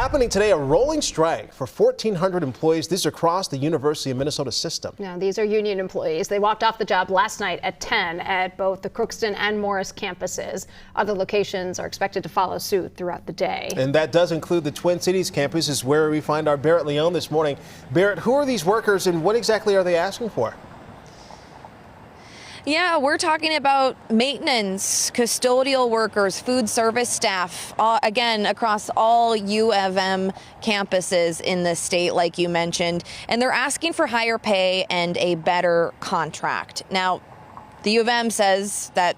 Happening today, a rolling strike for 1,400 employees. These are across the University of Minnesota system. Now, these are union employees. They walked off the job last night at 10 at both the Crookston and Morris campuses. Other locations are expected to follow suit throughout the day. And that does include the Twin Cities campus, is where we find our Barrett Leone this morning. Barrett, who are these workers and what exactly are they asking for? Yeah, we're talking about maintenance, custodial workers, food service staff, again, across all U of M campuses in the state, like you mentioned. And they're asking for higher pay and a better contract. Now, the U of M says that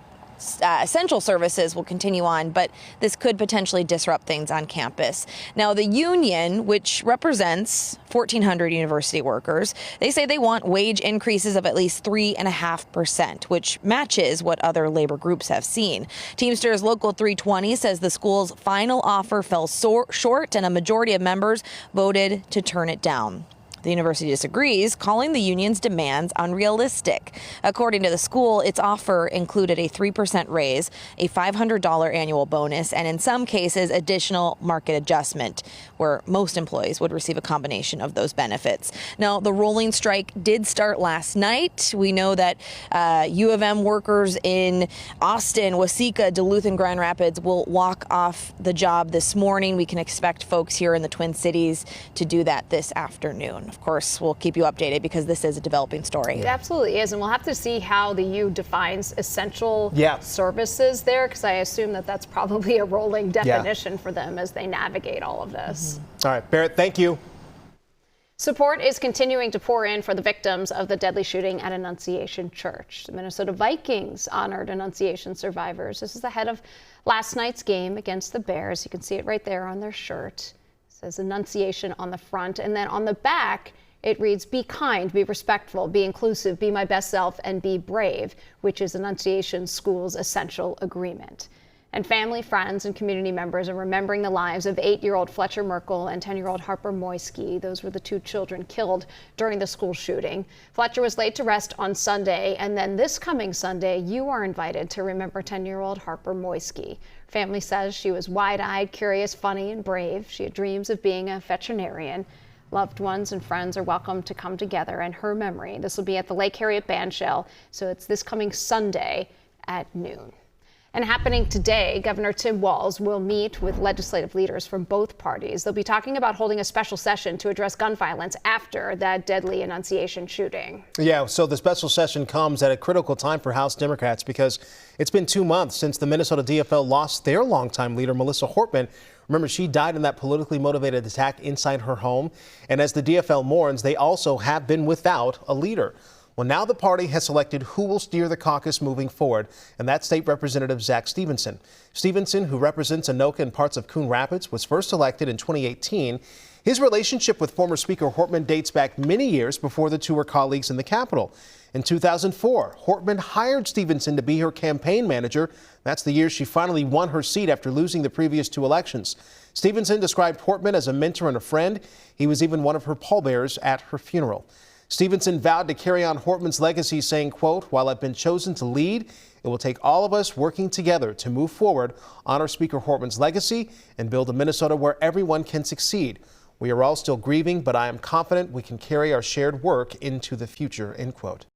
essential services will continue on, but this could potentially disrupt things on campus. Now, the union, which represents 1,400 university workers, they say they want wage increases of at least 3.5%, which matches what other labor groups have seen. Teamsters Local 320 says the school's final offer fell short, and a majority of members voted to turn it down. The university disagrees, calling the union's demands unrealistic. According to the school, its offer included a 3% raise, a $500 annual bonus, and in some cases, additional market adjustment, where most employees would receive a combination of those benefits. Now, the rolling strike did start last night. We know that U of M workers in Austin, Waseca, Duluth, and Grand Rapids will walk off the job this morning. We can expect folks here in the Twin Cities to do that this afternoon. Of course, we'll keep you updated because this is a developing story. It absolutely is, and we'll have to see how the U defines essential services there, because I assume that that's probably a rolling definition for them as they navigate all of this. All right, Barrett, thank you. Support is continuing to pour in for the victims of the deadly shooting at Annunciation Church. The Minnesota Vikings honored Annunciation survivors. This is ahead of last night's game against the Bears. You can see it right there on their shirt. Says Annunciation on the front, and then on the back it reads, "Be kind, be respectful, be inclusive, be my best self, and be brave," which is Annunciation School's essential agreement. And family, friends, and community members are remembering the lives of 8-year-old Fletcher Merkel and 10-year-old Harper Moyski. Those were the two children killed during the school shooting. Fletcher was laid to rest on Sunday, and then this coming Sunday, you are invited to remember 10-year-old Harper Moyski. Family says she was wide-eyed, curious, funny, and brave. She had dreams of being a veterinarian. Loved ones and friends are welcome to come together in her memory. This will be at the Lake Harriet Bandshell, so it's this coming Sunday at noon. And happening today, Governor Tim Walz will meet with legislative leaders from both parties. They'll be talking about holding a special session to address gun violence after that deadly Annunciation shooting. Yeah, so the special session comes at a critical time for House Democrats because it's been 2 months since the Minnesota DFL lost their longtime leader, Melissa Hortman. Remember, she died in that politically motivated attack inside her home. And as the DFL mourns, they also have been without a leader. Well, now the party has selected who will steer the caucus moving forward, and that's State Representative Zach Stevenson. Stevenson, who represents Anoka and parts of Coon Rapids, was first elected in 2018. His relationship with former Speaker Hortman dates back many years before the two were colleagues in the Capitol. In 2004, Hortman hired Stevenson to be her campaign manager. That's the year she finally won her seat after losing the previous 2 elections. Stevenson described Hortman as a mentor and a friend. He was even one of her pallbearers at her funeral. Stevenson vowed to carry on Hortman's legacy, saying, quote, "While I've been chosen to lead, it will take all of us working together to move forward, honor Speaker Hortman's legacy, and build a Minnesota where everyone can succeed. We are all still grieving, but I am confident we can carry our shared work into the future," end quote.